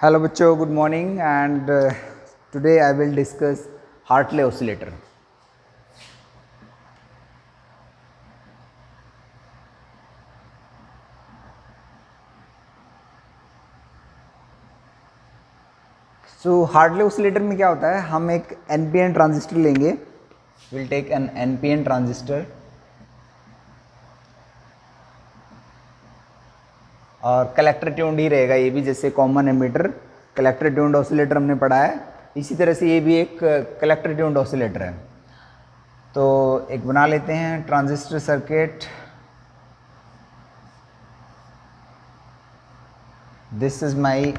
Hello बच्चों, good morning and today I will discuss Hartley oscillator. So Hartley oscillator में क्या होता है, हम एक NPN ट्रांजिस्टर लेंगे. We'll take an NPN transistor और कलेक्टर ट्यून्ड ही रहेगा ये भी, जैसे common ammeter collector tuned oscillator हमने पढ़ा है, इसी तरह से ये भी एक कलेक्टर ट्यून्ड ऑसिलेटर है. तो एक बना लेते हैं transistor circuit. This is my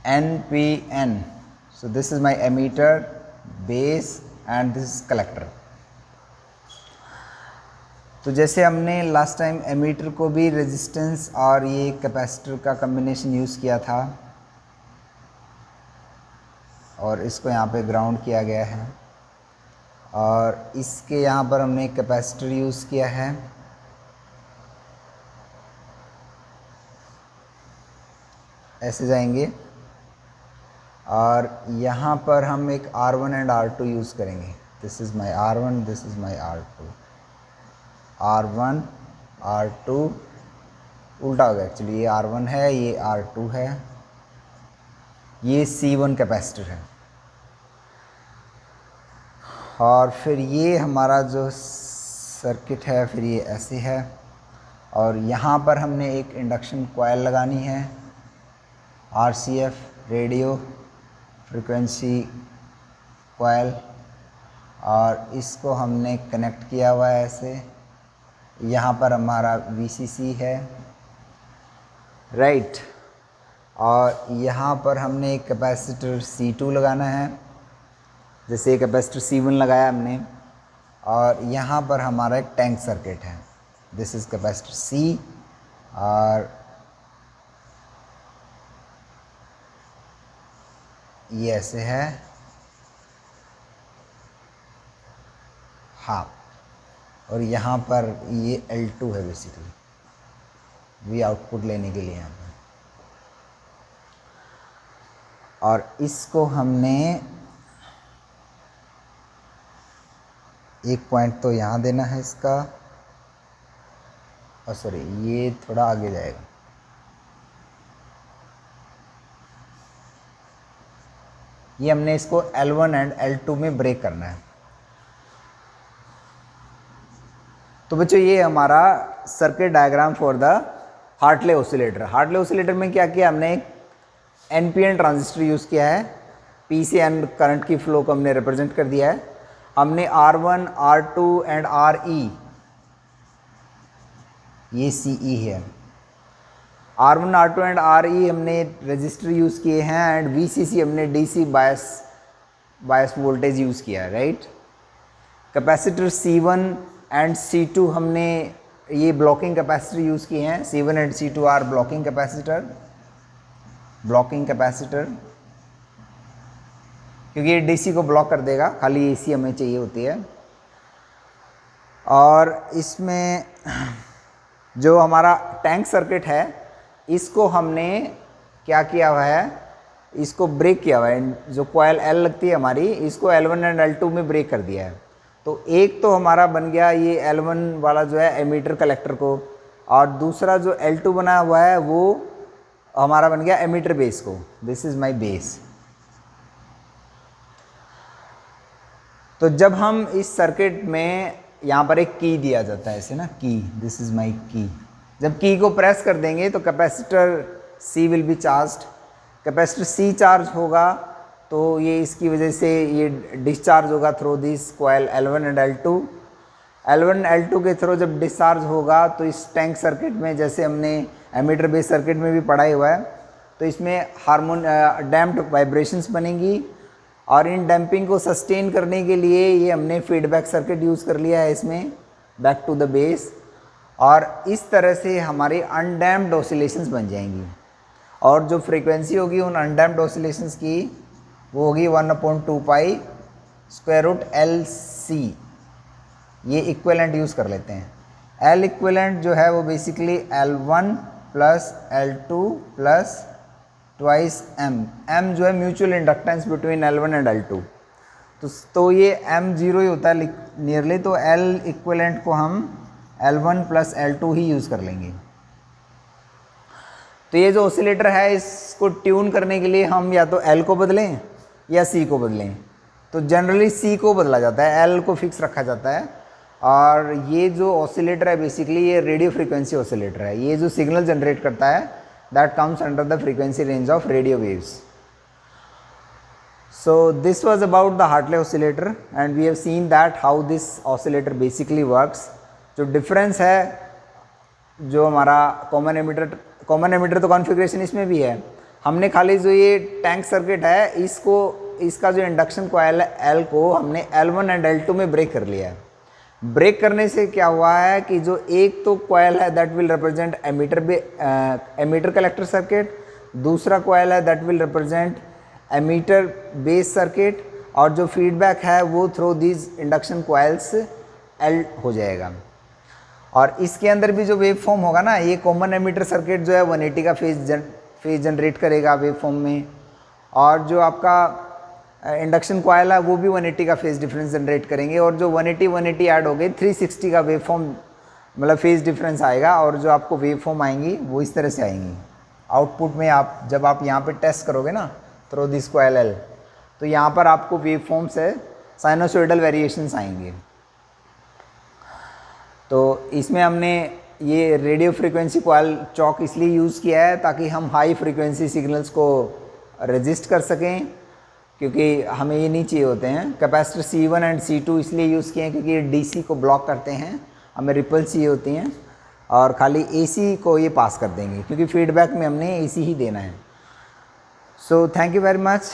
NPN. So this is my emitter, base and this is collector. तो जैसे हमने लास्ट टाइम एमीटर को भी रेजिस्टेंस और ये कैपेसिटर का कम्बिनेशन यूज़ किया था और इसको यहाँ पे ग्राउंड किया गया है और इसके यहाँ पर हमने एक कैपेसिटर यूज़ किया है. ऐसे जाएंगे और यहाँ पर हम एक R1 एंड R2 यूज़ करेंगे. This is my R1, this is my R2. R1 R2 उल्टा हो गया एक्चुअली, ये R1 है, ये R2 है, ये C1 कैपेसिटर है और फिर ये हमारा जो सर्किट है फिर ये ऐसे है और यहाँ पर हमने एक इंडक्शन कॉइल लगानी है, RCF रेडियो फ्रीक्वेंसी कॉइल, और इसको हमने कनेक्ट किया हुआ है ऐसे. यहाँ पर हमारा VCC है, राइट. और यहाँ पर हमने एक कैपेसिटर C2 लगाना है, जैसे कैपेसिटर C1 लगाया हमने. और यहाँ पर हमारा एक टैंक सर्किट है. दिस इज़ कैपेसिटर C और ये ऐसे है, हाँ. और यहाँ पर ये L2 है बेसिकली वी आउटपुट लेने के लिए यहाँ पर. और इसको हमने एक पॉइंट तो यहाँ देना है इसका, और सॉरी ये थोड़ा आगे जाएगा. ये हमने इसको L1 एंड L2 में ब्रेक करना है. तो बच्चों ये हमारा circuit diagram for the Hartley oscillator. Hartley oscillator में क्या किया हमने, NPN ट्रांजिस्टर यूज़ किया है. P से N करंट की फ्लो को हमने रिप्रेजेंट कर दिया है. हमने R1 R2 एंड RE, ये CE है. R1 R2 एंड RE हमने रजिस्टर यूज़ किए हैं एंड VCC हमने DC बायस वोल्टेज यूज़ किया है, right. Capacitor C1 and C2 हमने ये ब्लॉकिंग कैपेसिटर यूज़ किए हैं. C1 and C2 are blocking capacitor क्योंकि ये DC को ब्लॉक कर देगा, खाली AC हमें चाहिए होती है. और इसमें जो हमारा टैंक सर्किट है इसको हमने क्या किया हुआ है, इसको ब्रेक किया हुआ है. जो कॉइल L लगती है हमारी, इसको L1 एंड L2 में ब्रेक कर दिया है. तो एक तो हमारा बन गया ये L1 वाला जो है एमीटर कलेक्टर को, और दूसरा जो L2 बना हुआ है वो हमारा बन गया एमीटर बेस को. This is my base. तो जब हम इस सर्किट में यहाँ पर एक की दिया जाता है ऐसे ना, की, दिस इज़ माय की. जब की को प्रेस कर देंगे तो capacitor C will be charged. Capacitor C charge होगा तो ये इसकी वजह से ये डिस्चार्ज होगा through this coil L1 and L2. L1 L2 के थ्रू जब डिस्चार्ज होगा तो इस टैंक सर्किट में, जैसे हमने एमीटर बेस सर्किट में भी पढ़ा हुआ है, तो इसमें डैम्प्ड वाइब्रेशंस बनेंगी और इन डैम्पिंग को सस्टेन करने के लिए ये हमने फीडबैक सर्किट यूज़ कर लिया है इसमें, बैक टू द बेस. और इस तरह से हमारी अनडैम्प्ड ऑसिलेशंस बन जाएंगी और जो फ्रीक्वेंसी होगी उन अनडैम्प्ड ऑसिलेशंस की वो होगी 1/2 पाई स्क्वायर रूट LC. ये इक्विवेलेंट यूज़ कर लेते हैं. एल इक्विवेलेंट जो है वो basically L1 plus L2 plus twice M जो है mutual inductance between L1 and L2। तो ये M0 ही होता है नियरली, तो L इक्विवेलेंट को हम L1 प्लस L2 ही यूज़ कर लेंगे। तो ये जो ऑसिलेटर है इसको ट्यून करने के लिए हम या तो L को बदलें या C को बदलें। तो जनरली C को बदला जाता है, L को फिक्स रखा जाता है। और ये जो ऑसिलेटर है बेसिकली ये रेडियो फ्रीक्वेंसी ऑसिलेटर है। ये जो सिग्नल जनरेट करता है that comes under the frequency range of radio waves. So this was about the Hartley oscillator and we have seen that how this oscillator basically works। जो difference है जो हमारा common emitter तो configuration इसमें भी है, हमने खाली जो ये टैंक सर्किट है इसका जो इंडक्शन कॉइल है L को हमने L1 एंड L2 में ब्रेक कर लिया है। ब्रेक करने से क्या हुआ है कि जो एक तो कॉइल है that will represent emitter collector circuit, दूसरा कॉइल है that will represent emitter base circuit, और जो फीडबैक है वो through these induction coils L हो जाएगा। और इसके अंदर भी जो वेव फॉर्म होगा ना, ये कॉमन एमीटर सर्किट जो है 180 का फेज जनरेट करेगा वेव फॉर्म में, और जो आपका इंडक्शन कॉइल है वो भी 180 का फेज डिफरेंस जनरेट करेंगे, और जो 180 ऐड हो गए 360 का वेव फॉर्म मतलब फेज डिफरेंस आएगा, और जो आपको वेव फॉर्म आएंगी वो इस तरह से आएंगी। आउटपुट में जब आप यहाँ पे टेस्ट करोगे ना थ्रू दिस कॉइल L, तो यहाँ पर आपको वेव फॉर्म से साइनोसॉइडल वेरिएशंस आएंगे। तो इसमें हमने ये रेडियो फ्रीक्वेंसी कॉइल चॉक इसलिए यूज़ किया है ताकि हम हाई फ्रीक्वेंसी सिग्नल्स को रजिस्ट कर सकें, क्योंकि हमें ये नहीं चाहिए होते हैं। कैपेसिटर C1 एंड C2 इसलिए यूज़ किए हैं क्योंकि ये DC को ब्लॉक करते हैं, हमें रिपल चाहिए होती हैं, और खाली AC को ये पास कर देंगे क्योंकि फीडबैक में हमने AC ही देना है। So thank you very much.